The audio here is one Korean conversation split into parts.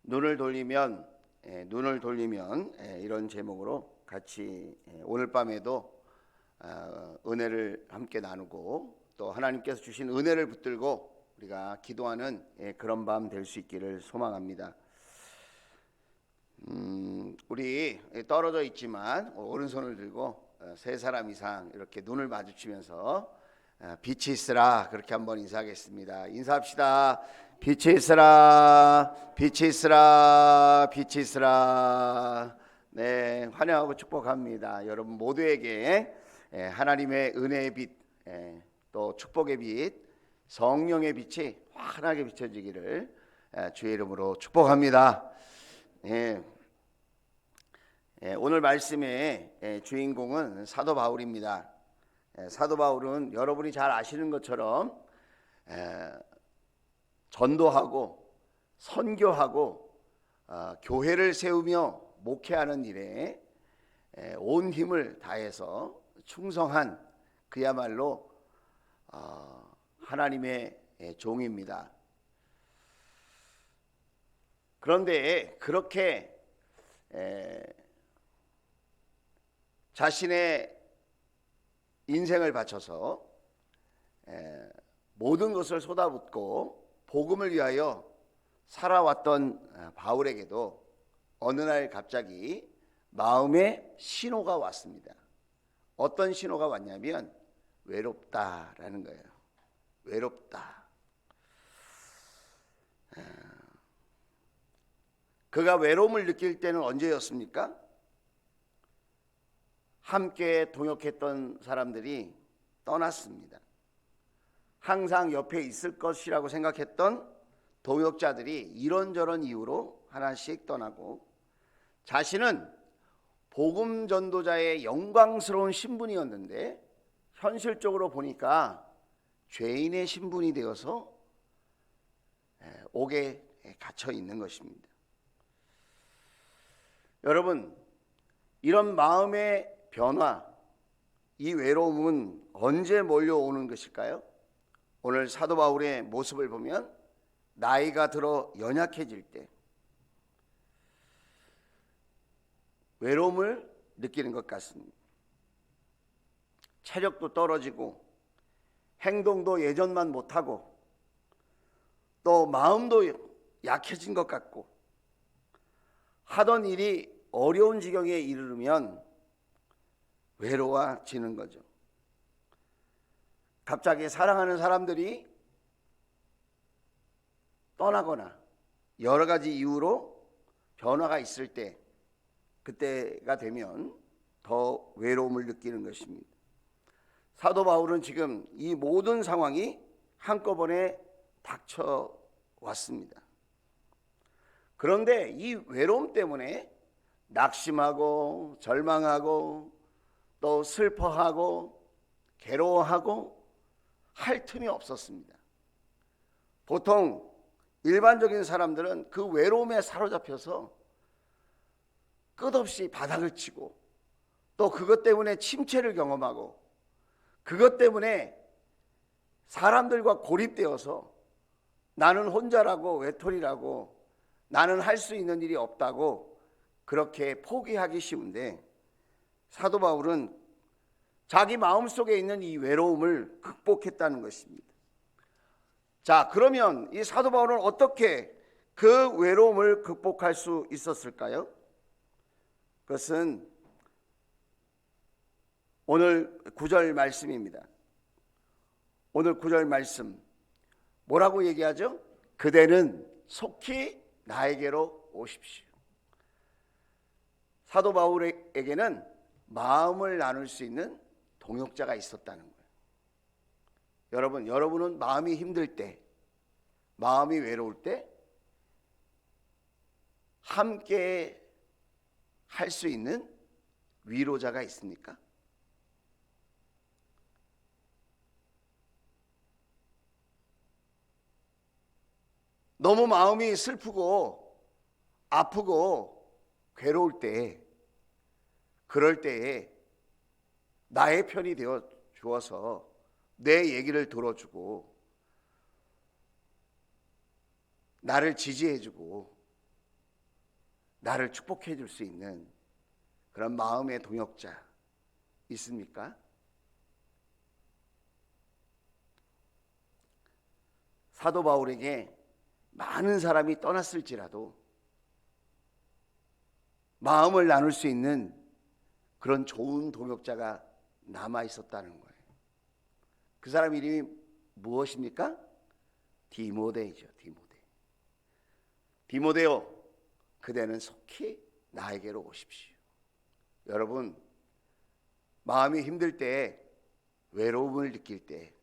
눈을 돌리면 이런 제목으로 같이 오늘 밤에도 은혜를 함께 나누고 또 하나님께서 주신 은혜를 붙들고 우리가 기도하는 그런 밤 될 수 있기를 소망합니다. 우리 떨어져 있지만 오른손을 들고 세 사람 이상 이렇게 눈을 마주치면서 빛이 있으라 그렇게 한번 인사하겠습니다. 인사합시다. 빛이 있으라, 빛이 있으라, 빛이 있으라. 네, 환영하고 축복합니다. 여러분 모두에게 하나님의 은혜의 빛, 또 축복의 빛, 성령의 빛이 환하게 비춰지기를 주의 이름으로 축복합니다. 오늘 말씀의 주인공은 사도 바울입니다. 사도 바울은 여러분이 잘 아시는 것처럼 전도하고 선교하고 교회를 세우며 목회하는 일에 온 힘을 다해서 충성한 그야말로 하나님의 종입니다. 그런데 그렇게 자신의 인생을 바쳐서 모든 것을 쏟아붓고 복음을 위하여 살아왔던 바울에게도 어느 날 갑자기 마음의 신호가 왔습니다. 어떤 신호가 왔냐면 외롭다라는 거예요. 외롭다. 그가 외로움을 느낄 때는 언제였습니까? 함께 동역했던 사람들이 떠났습니다. 항상 옆에 있을 것이라고 생각했던 동역자들이 이런저런 이유로 하나씩 떠나고 자신은 복음 전도자의 영광스러운 신분이었는데 현실적으로 보니까 죄인의 신분이 되어서 옥에 갇혀 있는 것입니다. 여러분, 이런 마음의 변화, 이 외로움은 언제 몰려오는 것일까요? 오늘 사도 바울의 모습을 보면 나이가 들어 연약해질 때 외로움을 느끼는 것 같습니다. 체력도 떨어지고 행동도 예전만 못하고 또 마음도 약해진 것 같고 하던 일이 어려운 지경에 이르르면 외로워지는 거죠. 갑자기 사랑하는 사람들이 떠나거나 여러 가지 이유로 변화가 있을 때 그때가 되면 더 외로움을 느끼는 것입니다. 사도 바울은 지금 이 모든 상황이 한꺼번에 닥쳐왔습니다. 그런데 이 외로움 때문에 낙심하고 절망하고 또 슬퍼하고 괴로워하고 할 틈이 없었습니다. 보통 일반적인 사람들은 그 외로움에 사로잡혀서 끝없이 바닥을 치고 또 그것 때문에 침체를 경험하고 그것 때문에 사람들과 고립되어서 나는 혼자라고 외톨이라고 나는 할 수 있는 일이 없다고 그렇게 포기하기 쉬운데 사도 바울은 자기 마음속에 있는 이 외로움을 극복했다는 것입니다. 자, 그러면 이 사도 바울은 어떻게 그 외로움을 극복할 수 있었을까요? 그것은 오늘 9절 말씀입니다. 오늘 9절 말씀 뭐라고 얘기하죠? 그대는 속히 나에게로 오십시오. 사도 바울에게는 마음을 나눌 수 있는 동역자가 있었다는 거예요. 여러분은 마음이 힘들 때, 마음이 외로울 때 함께 할 수 있는 위로자가 있습니까? 너무 마음이 슬프고 아프고 괴로울 때, 그럴 때에 나의 편이 되어 주어서 내 얘기를 들어주고 나를 지지해주고 나를 축복해 줄 수 있는 그런 마음의 동역자 있습니까? 사도 바울에게 많은 사람이 떠났을지라도 마음을 나눌 수 있는 그런 좋은 동역자가 남아 있었다는 거예요. 그 사람 이름이 무엇입니까? 디모데이죠. 디모데요, 그대는 속히 나에게로 오십시오. 여러분, 마음이 힘들 때, 외로움을 느낄 때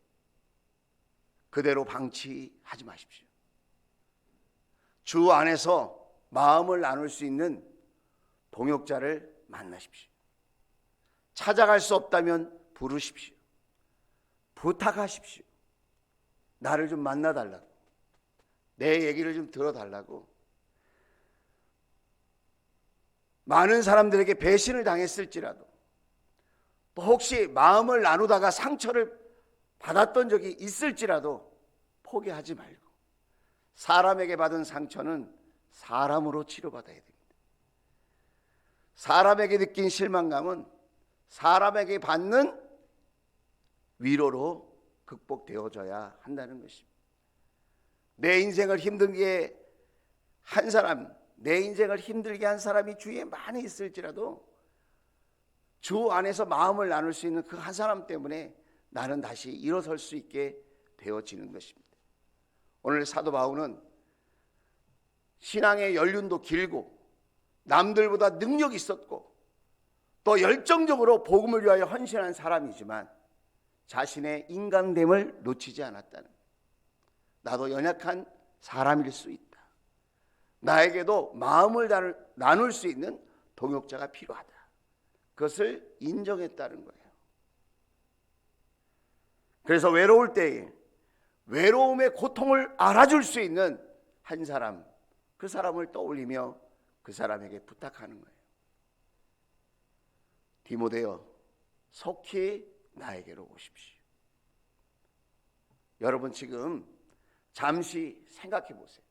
그대로 방치하지 마십시오. 주 안에서 마음을 나눌 수 있는 동역자를 만나십시오. 찾아갈 수 없다면 부르십시오. 부탁하십시오. 나를 좀 만나달라고, 내 얘기를 좀 들어달라고. 많은 사람들에게 배신을 당했을지라도, 또 혹시 마음을 나누다가 상처를 받았던 적이 있을지라도 포기하지 말고, 사람에게 받은 상처는 사람으로 치료받아야 됩니다. 사람에게 느낀 실망감은 사람에게 받는 위로로 극복되어져야 한다는 것입니다. 내 인생을 힘들게 한 사람, 내 인생을 힘들게 한 사람이 주위에 많이 있을지라도 주 안에서 마음을 나눌 수 있는 그 한 사람 때문에 나는 다시 일어설 수 있게 되어지는 것입니다. 오늘 사도 바울은 신앙의 연륜도 길고 남들보다 능력이 있었고 또 열정적으로 복음을 위하여 헌신한 사람이지만 자신의 인간됨을 놓치지 않았다는, 나도 연약한 사람일 수 있다, 나에게도 마음을 나눌 수 있는 동역자가 필요하다, 그것을 인정했다는 거예요. 그래서 외로울 때에 외로움의 고통을 알아줄 수 있는 한 사람, 그 사람을 떠올리며 그 사람에게 부탁하는 거예요. 디모데여, 속히 나에게로 오십시오. 여러분, 지금 잠시 생각해 보세요.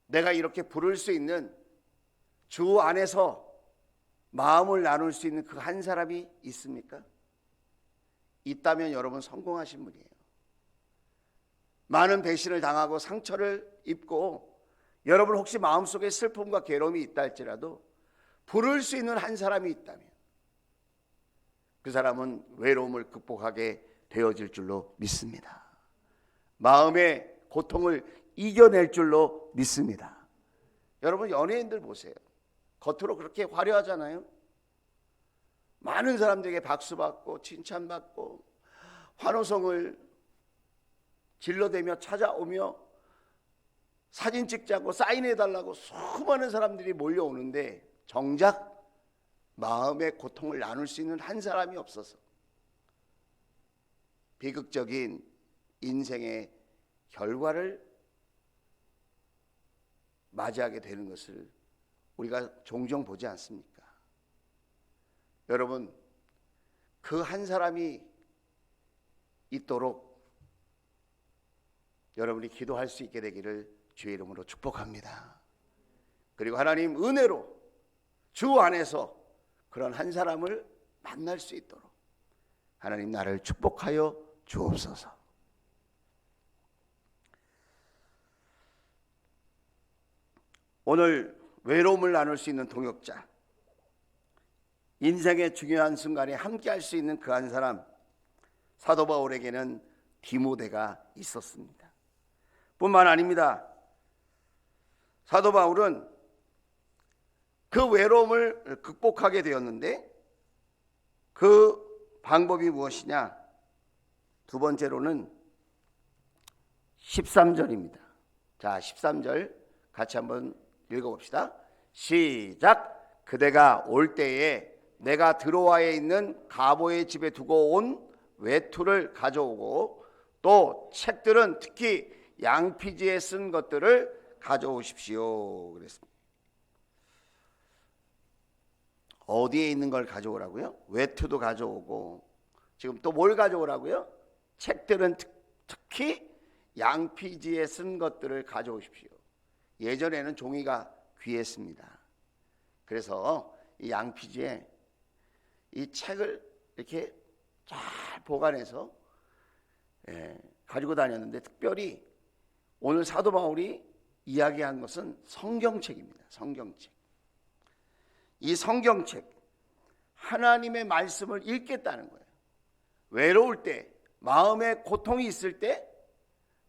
내가 이렇게 부를 수 있는, 주 안에서 마음을 나눌 수 있는 그 한 사람이 있습니까? 있다면 여러분 성공하신 분이에요. 많은 배신을 당하고 상처를 입고 여러분 혹시 마음속에 슬픔과 괴로움이 있다 할지라도 부를 수 있는 한 사람이 있다면 그 사람은 외로움을 극복하게 되어질 줄로 믿습니다. 마음의 고통을 이겨낼 줄로 믿습니다. 여러분, 연예인들 보세요. 겉으로 그렇게 화려하잖아요. 많은 사람들에게 박수받고 칭찬받고 환호성을 질러대며 찾아오며 사진 찍자고 사인해달라고 수많은 사람들이 몰려오는데 정작 마음의 고통을 나눌 수 있는 한 사람이 없어서 비극적인 인생의 결과를 맞이하게 되는 것을 우리가 종종 보지 않습니까? 여러분, 그 한 사람이 있도록 여러분이 기도할 수 있게 되기를 주의 이름으로 축복합니다. 그리고 하나님 은혜로 주 안에서 그런 한 사람을 만날 수 있도록 하나님 나를 축복하여 주옵소서. 오늘 외로움을 나눌 수 있는 동역자, 인생의 중요한 순간에 함께 할 수 있는 그 한 사람, 사도 바울에게는 디모데가 있었습니다. 뿐만 아닙니다. 사도 바울은 그 외로움을 극복하게 되었는데 그 방법이 무엇이냐? 두 번째로는 13절입니다. 자, 13절 같이 한번 읽어봅시다. 시작. 그대가 올 때에 내가 드로아에 있는 가보의 집에 두고 온 외투를 가져오고 또 책들은 특히 양피지에 쓴 것들을 가져오십시오. 그랬습니다. 어디에 있는 걸 가져오라고요? 외투도 가져오고 지금 또 뭘 가져오라고요? 책들은 특히 양피지에 쓴 것들을 가져오십시오. 예전에는 종이가 귀했습니다. 그래서 이 양피지에 이 책을 이렇게 잘 보관해서 가지고 다녔는데, 특별히 오늘 사도 바울이 이야기한 것은 성경책입니다. 성경책. 이 성경책, 하나님의 말씀을 읽겠다는 거예요. 외로울 때, 마음에 고통이 있을 때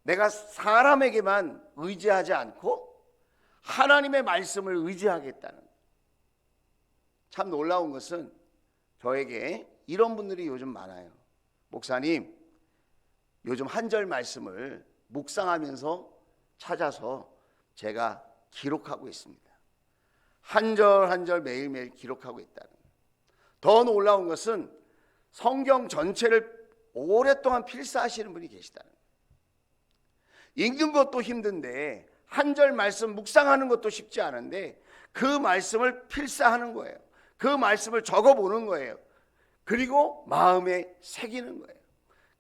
내가 사람에게만 의지하지 않고 하나님의 말씀을 의지하겠다는 거예요. 참 놀라운 것은 저에게 이런 분들이 요즘 많아요. 목사님, 요즘 한 절 말씀을 묵상하면서 찾아서 제가 기록하고 있습니다. 한 절 한 절 매일매일 기록하고 있다는 거예요. 더 놀라운 것은 성경 전체를 오랫동안 필사하시는 분이 계시다는 거예요. 읽는 것도 힘든데, 한 절 말씀 묵상하는 것도 쉽지 않은데 그 말씀을 필사하는 거예요. 그 말씀을 적어보는 거예요. 그리고 마음에 새기는 거예요.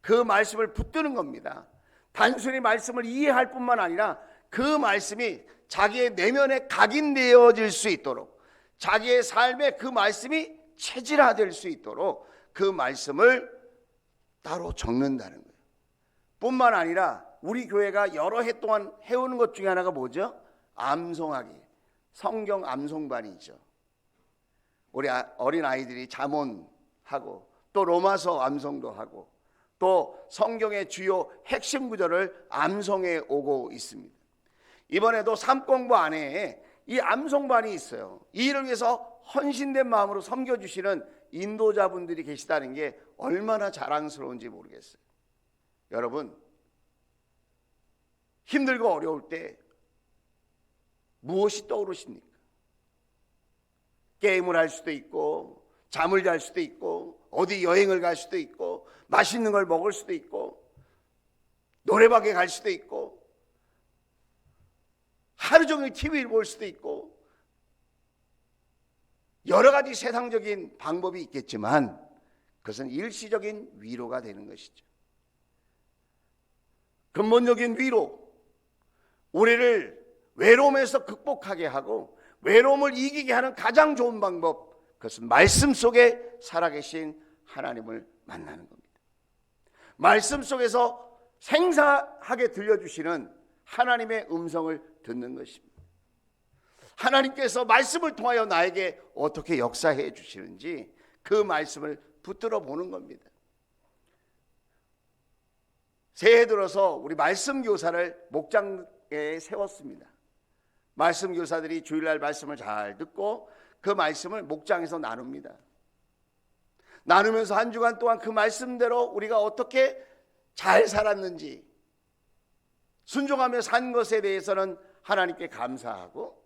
그 말씀을 붙드는 겁니다. 단순히 말씀을 이해할 뿐만 아니라 그 말씀이 자기의 내면에 각인되어질 수 있도록, 자기의 삶에 그 말씀이 체질화될 수 있도록 그 말씀을 따로 적는다는 거예요. 뿐만 아니라 우리 교회가 여러 해 동안 해오는 것 중에 하나가 뭐죠? 암송하기, 성경 암송반이죠. 우리 어린 아이들이 잠언하고 또 로마서 암송도 하고 또 성경의 주요 핵심 구절을 암송해 오고 있습니다. 이번에도 삼공부 안에 이 암송반이 있어요. 이 일을 위해서 헌신된 마음으로 섬겨주시는 인도자분들이 계시다는 게 얼마나 자랑스러운지 모르겠어요. 여러분, 힘들고 어려울 때 무엇이 떠오르십니까? 게임을 할 수도 있고, 잠을 잘 수도 있고, 어디 여행을 갈 수도 있고, 맛있는 걸 먹을 수도 있고, 노래방에 갈 수도 있고, 하루 종일 TV를 볼 수도 있고, 여러 가지 세상적인 방법이 있겠지만 그것은 일시적인 위로가 되는 것이죠. 근본적인 위로, 우리를 외로움에서 극복하게 하고 외로움을 이기게 하는 가장 좋은 방법, 그것은 말씀 속에 살아계신 하나님을 만나는 겁니다. 말씀 속에서 생생하게 들려주시는 하나님의 음성을 듣는 것입니다. 하나님께서 말씀을 통하여 나에게 어떻게 역사해 주시는지 그 말씀을 붙들어 보는 겁니다. 새해 들어서 우리 말씀 교사를 목장에 세웠습니다. 말씀 교사들이 주일날 말씀을 잘 듣고 그 말씀을 목장에서 나눕니다. 나누면서 한 주간 동안 그 말씀대로 우리가 어떻게 잘 살았는지, 순종하며 산 것에 대해서는 하나님께 감사하고,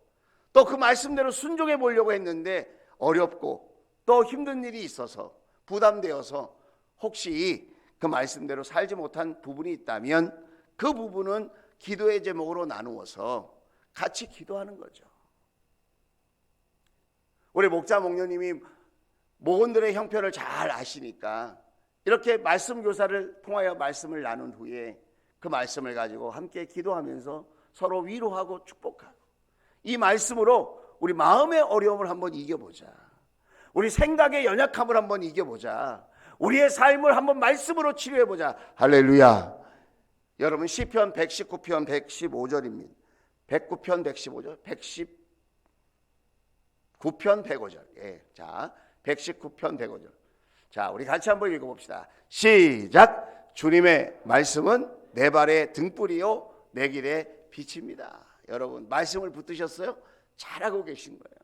또 그 말씀대로 순종해 보려고 했는데 어렵고 또 힘든 일이 있어서 부담되어서 혹시 그 말씀대로 살지 못한 부분이 있다면 그 부분은 기도의 제목으로 나누어서 같이 기도하는 거죠. 우리 목자 목녀님이 목원들의 형편을 잘 아시니까 이렇게 말씀 교사를 통하여 말씀을 나눈 후에 그 말씀을 가지고 함께 기도하면서 서로 위로하고 축복하고, 이 말씀으로 우리 마음의 어려움을 한번 이겨보자, 우리 생각의 연약함을 한번 이겨보자, 우리의 삶을 한번 말씀으로 치료해보자. 할렐루야. 여러분, 시편 119편 115절입니다 109편 115절 119편 105절. 예, 자, 119편 105절. 자, 우리 같이 한번 읽어봅시다. 시작. 주님의 말씀은 내 발의 등불이요 내 길의 빛입니다. 여러분, 말씀을 붙드셨어요? 잘하고 계신 거예요.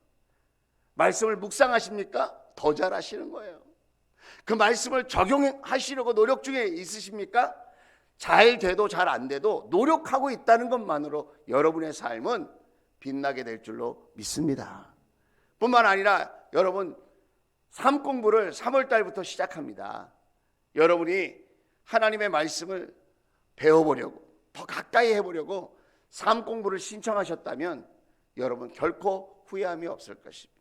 말씀을 묵상하십니까? 더 잘하시는 거예요. 그 말씀을 적용하시려고 노력 중에 있으십니까? 잘 돼도 잘 안 돼도 노력하고 있다는 것만으로 여러분의 삶은 빛나게 될 줄로 믿습니다. 뿐만 아니라 여러분, 삶 공부를 3월 달부터 시작합니다. 여러분이 하나님의 말씀을 배워보려고, 더 가까이 해보려고 삶 공부를 신청하셨다면 여러분 결코 후회함이 없을 것입니다.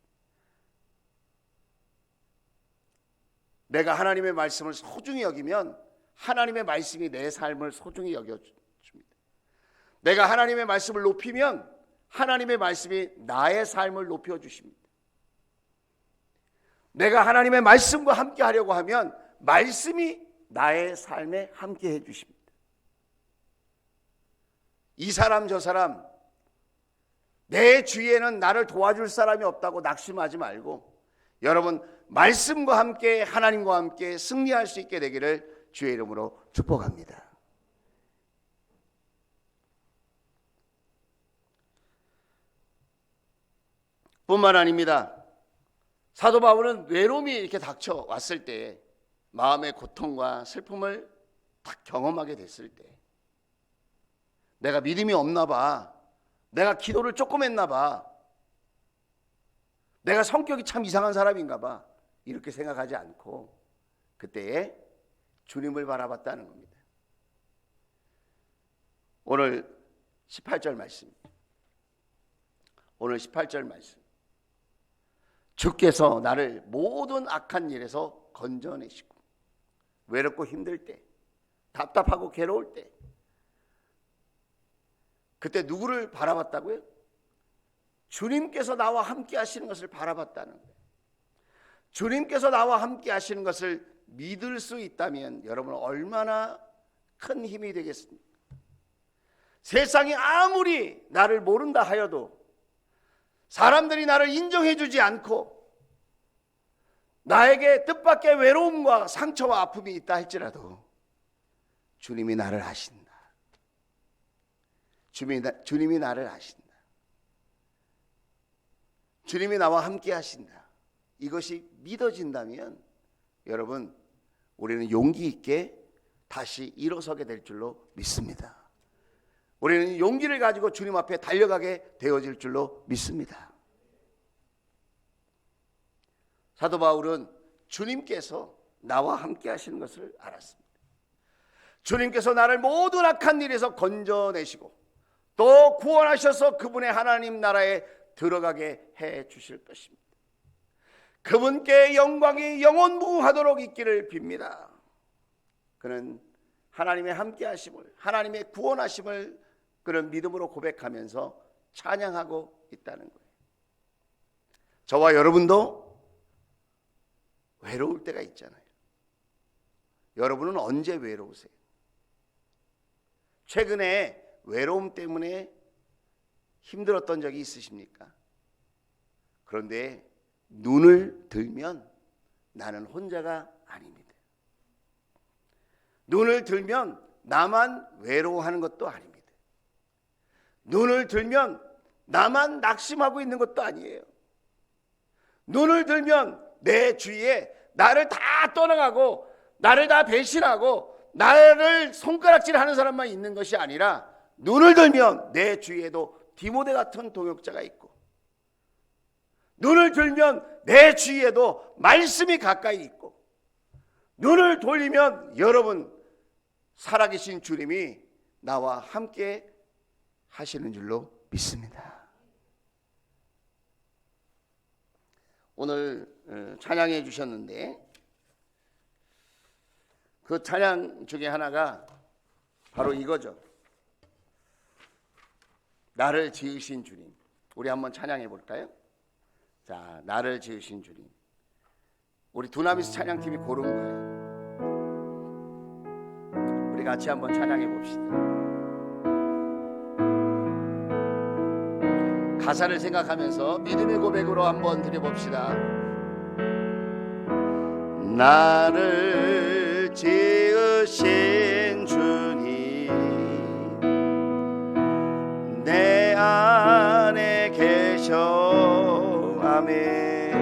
내가 하나님의 말씀을 소중히 여기면 하나님의 말씀이 내 삶을 소중히 여겨줍니다. 내가 하나님의 말씀을 높이면 하나님의 말씀이 나의 삶을 높여주십니다. 내가 하나님의 말씀과 함께 하려고 하면 말씀이 나의 삶에 함께 해주십니다. 이 사람 저 사람 내 주위에는 나를 도와줄 사람이 없다고 낙심하지 말고 여러분 말씀과 함께 하나님과 함께 승리할 수 있게 되기를 주의 이름으로 축복합니다. 뿐만 아닙니다. 사도 바울은 외로움이 이렇게 닥쳐왔을 때 마음의 고통과 슬픔을 딱 경험하게 됐을 때 내가 믿음이 없나 봐, 내가 기도를 조금 했나 봐, 내가 성격이 참 이상한 사람인가 봐 이렇게 생각하지 않고 그때에 주님을 바라봤다는 겁니다. 오늘 18절 말씀입니다. 오늘 18절 말씀. 주께서 나를 모든 악한 일에서 건져내시고 외롭고 힘들 때, 답답하고 괴로울 때 그때 누구를 바라봤다고요? 주님께서 나와 함께 하시는 것을 바라봤다는 거예요. 주님께서 나와 함께 하시는 것을 믿을 수 있다면 여러분 얼마나 큰 힘이 되겠습니까? 세상이 아무리 나를 모른다 하여도 사람들이 나를 인정해 주지 않고 나에게 뜻밖의 외로움과 상처와 아픔이 있다 할지라도 주님이 나를 아신다. 주님이 나를 아신다. 주님이 나와 함께 하신다. 이것이 믿어진다면 여러분 우리는 용기 있게 다시 일어서게 될 줄로 믿습니다. 우리는 용기를 가지고 주님 앞에 달려가게 되어질 줄로 믿습니다. 사도 바울은 주님께서 나와 함께 하시는 것을 알았습니다. 주님께서 나를 모든 악한 일에서 건져내시고 또 구원하셔서 그분의 하나님 나라에 들어가게 해 주실 것입니다. 그분께 영광이 영원무궁하도록 있기를 빕니다. 그는 하나님의 함께 하심을, 하나님의 구원하심을 그런 믿음으로 고백하면서 찬양하고 있다는 거예요. 저와 여러분도 외로울 때가 있잖아요. 여러분은 언제 외로우세요? 최근에 외로움 때문에 힘들었던 적이 있으십니까? 그런데 눈을 들면 나는 혼자가 아닙니다. 눈을 들면 나만 외로워하는 것도 아닙니다. 눈을 들면 나만 낙심하고 있는 것도 아니에요. 눈을 들면 내 주위에 나를 다 떠나가고 나를 다 배신하고 나를 손가락질하는 사람만 있는 것이 아니라 눈을 들면 내 주위에도 디모데 같은 동역자가 있고 눈을 들면 내 주위에도 말씀이 가까이 있고 눈을 돌리면 여러분 살아계신 주님이 나와 함께 하시는 줄로 믿습니다. 오늘 찬양해 주셨는데 그 찬양 중에 하나가 바로 이거죠. 나를 지으신 주님. 우리 한번 찬양해 볼까요? 자, 나를 지으신 주님. 우리 두나미스 찬양팀이 고른 거예요. 우리 같이 한번 찬양해 봅시다. 가사를 생각하면서 믿음의 고백으로 한번 드려봅시다. 나를 지으신 주님, 내 안에 계셔. 아멘.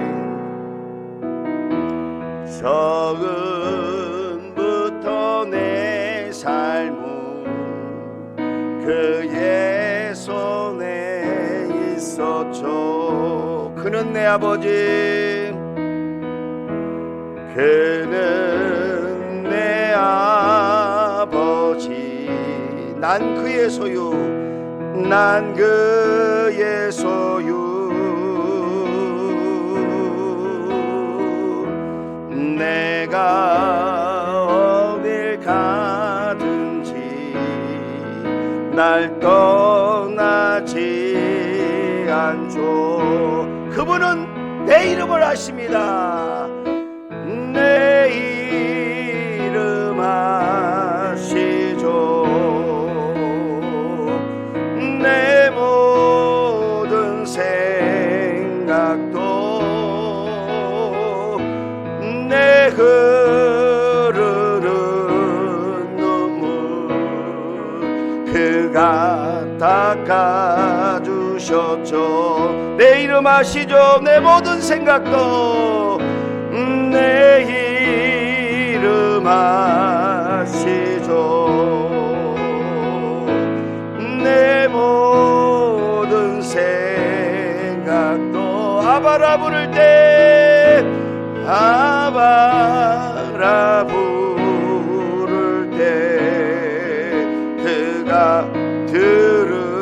처음부터 내 삶은 그의 손에 있었죠. 그는 내 아버지, 그는 내 아버지. 난 그의 소유, 난 그의 소유. 내가 어딜 가든지 날 떠나지 않죠. 그분은 내 이름을 아십니다. 내 이름 아시죠. 내 모든 생각도 내 흐르는 눈물 그가 닦아주셨죠. 내 이름 아시죠. 내 모든 생각도 내 이름 아시죠. 내 모든 생각도 아바라 부를 때 아바라 부를 때 그가 들으시죠.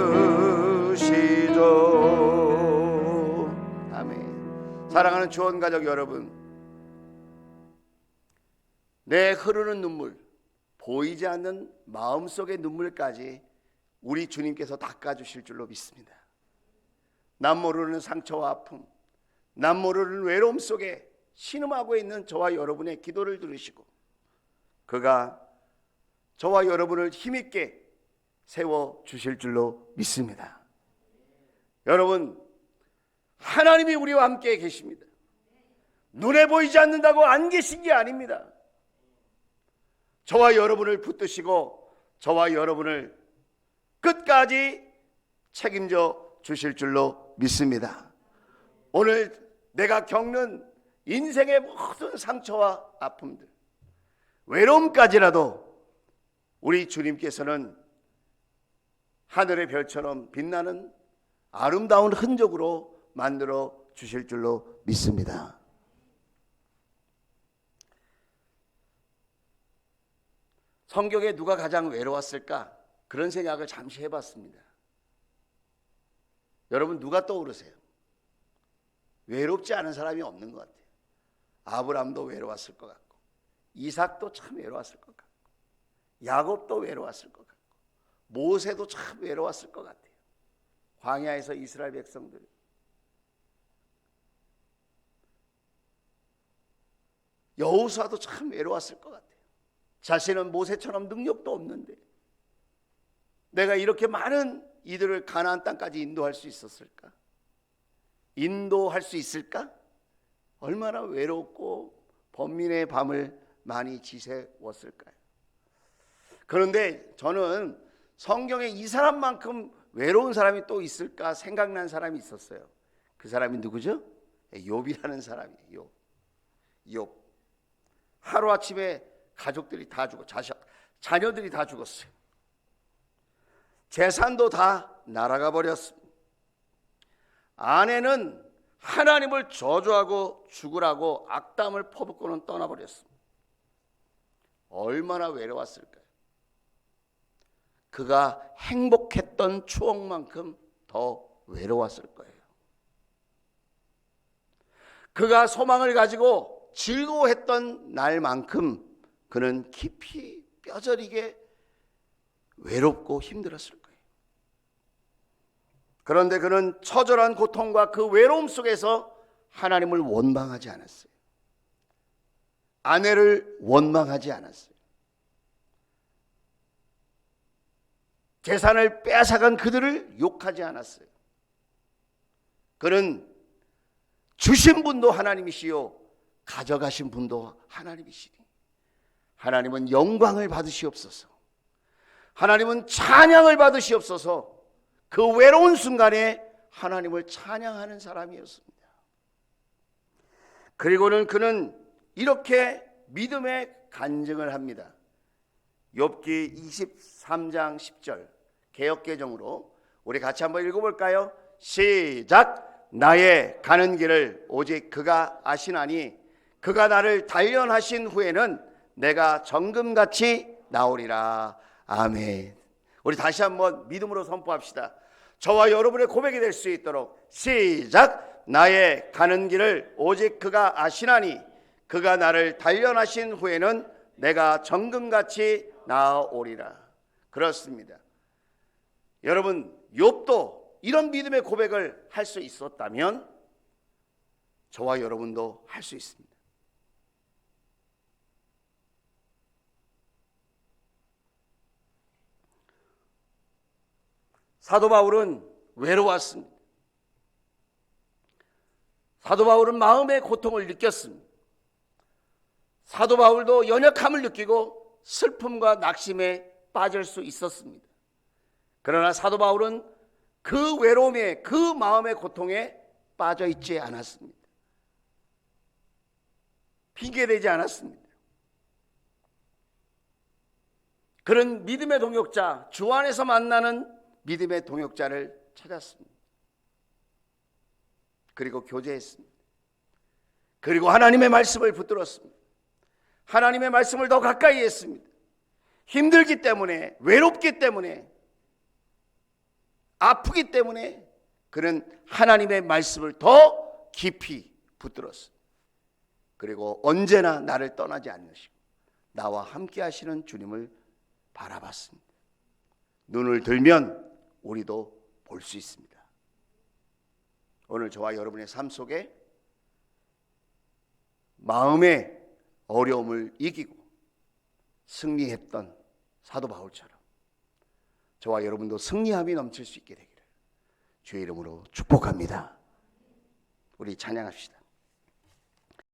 아멘. 사랑하는 주원가족 여러분, 내 흐르는 눈물, 보이지 않는 마음속의 눈물까지 우리 주님께서 닦아주실 줄로 믿습니다. 남 모르는 상처와 아픔, 남 모르는 외로움 속에 신음하고 있는 저와 여러분의 기도를 들으시고 그가 저와 여러분을 힘있게 세워주실 줄로 믿습니다. 여러분, 하나님이 우리와 함께 계십니다. 눈에 보이지 않는다고 안 계신 게 아닙니다. 저와 여러분을 붙드시고 저와 여러분을 끝까지 책임져 주실 줄로 믿습니다. 오늘 내가 겪는 인생의 모든 상처와 아픔들, 외로움까지라도 우리 주님께서는 하늘의 별처럼 빛나는 아름다운 흔적으로 만들어 주실 줄로 믿습니다. 성경에 누가 가장 외로웠을까? 그런 생각을 잠시 해봤습니다. 여러분, 누가 떠오르세요? 외롭지 않은 사람이 없는 것 같아요. 아브람도 외로웠을 것 같고, 이삭도 참 외로웠을 것 같고, 야곱도 외로웠을 것 같고, 모세도 참 외로웠을 것 같아요. 광야에서 이스라엘 백성들, 여호수아도 참 외로웠을 것 같아요. 자신은 모세처럼 능력도 없는데 내가 이렇게 많은 이들을 가나안 땅까지 인도할 수 있었을까? 인도할 수 있을까? 얼마나 외롭고 번민의 밤을 많이 지새웠을까요? 그런데 저는 성경에 이 사람만큼 외로운 사람이 또 있을까 생각난 사람이 있었어요. 그 사람이 누구죠? 욥이라는 사람이에요. 욥. 하루아침에 가족들이 다 죽어, 자녀들이 다 죽었어요. 재산도 다 날아가 버렸습니다. 아내는 하나님을 저주하고 죽으라고 악담을 퍼붓고는 떠나버렸습니다. 얼마나 외로웠을까요? 그가 행복했던 추억만큼 더 외로웠을 거예요. 그가 소망을 가지고 즐거워했던 날만큼 그는 깊이 뼈저리게 외롭고 힘들었을 거예요. 그런데 그는 처절한 고통과 그 외로움 속에서 하나님을 원망하지 않았어요. 아내를 원망하지 않았어요. 재산을 빼앗아간 그들을 욕하지 않았어요. 그는 주신 분도 하나님이시요 가져가신 분도 하나님이시니 하나님은 영광을 받으시옵소서, 하나님은 찬양을 받으시옵소서. 그 외로운 순간에 하나님을 찬양하는 사람이었습니다. 그리고는 그는 이렇게 믿음의 간증을 합니다. 욥기 23장 10절 개역개정으로 우리 같이 한번 읽어볼까요? 시작. 나의 가는 길을 오직 그가 아시나니 그가 나를 단련하신 후에는 내가 정금같이 나오리라. 아멘. 우리 다시 한번 믿음으로 선포합시다. 저와 여러분의 고백이 될 수 있도록 시작. 나의 가는 길을 오직 그가 아시나니 그가 나를 단련하신 후에는 내가 정금같이 나오리라. 그렇습니다. 여러분, 욥도 이런 믿음의 고백을 할 수 있었다면 저와 여러분도 할 수 있습니다. 사도 바울은 외로웠습니다. 사도 바울은 마음의 고통을 느꼈습니다. 사도 바울도 연약함을 느끼고 슬픔과 낙심에 빠질 수 있었습니다. 그러나 사도 바울은 그 외로움에, 그 마음의 고통에 빠져 있지 않았습니다. 핑계대지 않았습니다. 그런 믿음의 동역자, 주 안에서 만나는 믿음의 동역자를 찾았습니다. 그리고 교제했습니다. 그리고 하나님의 말씀을 붙들었습니다. 하나님의 말씀을 더 가까이 했습니다. 힘들기 때문에, 외롭기 때문에, 아프기 때문에 그는 하나님의 말씀을 더 깊이 붙들었습니다. 그리고 언제나 나를 떠나지 않으시고 나와 함께 하시는 주님을 바라봤습니다. 눈을 들면 우리도 볼 수 있습니다. 오늘 저와 여러분의 삶 속에 마음의 어려움을 이기고 승리했던 사도 바울처럼 저와 여러분도 승리함이 넘칠 수 있게 되기를 주의 이름으로 축복합니다. 우리 찬양합시다.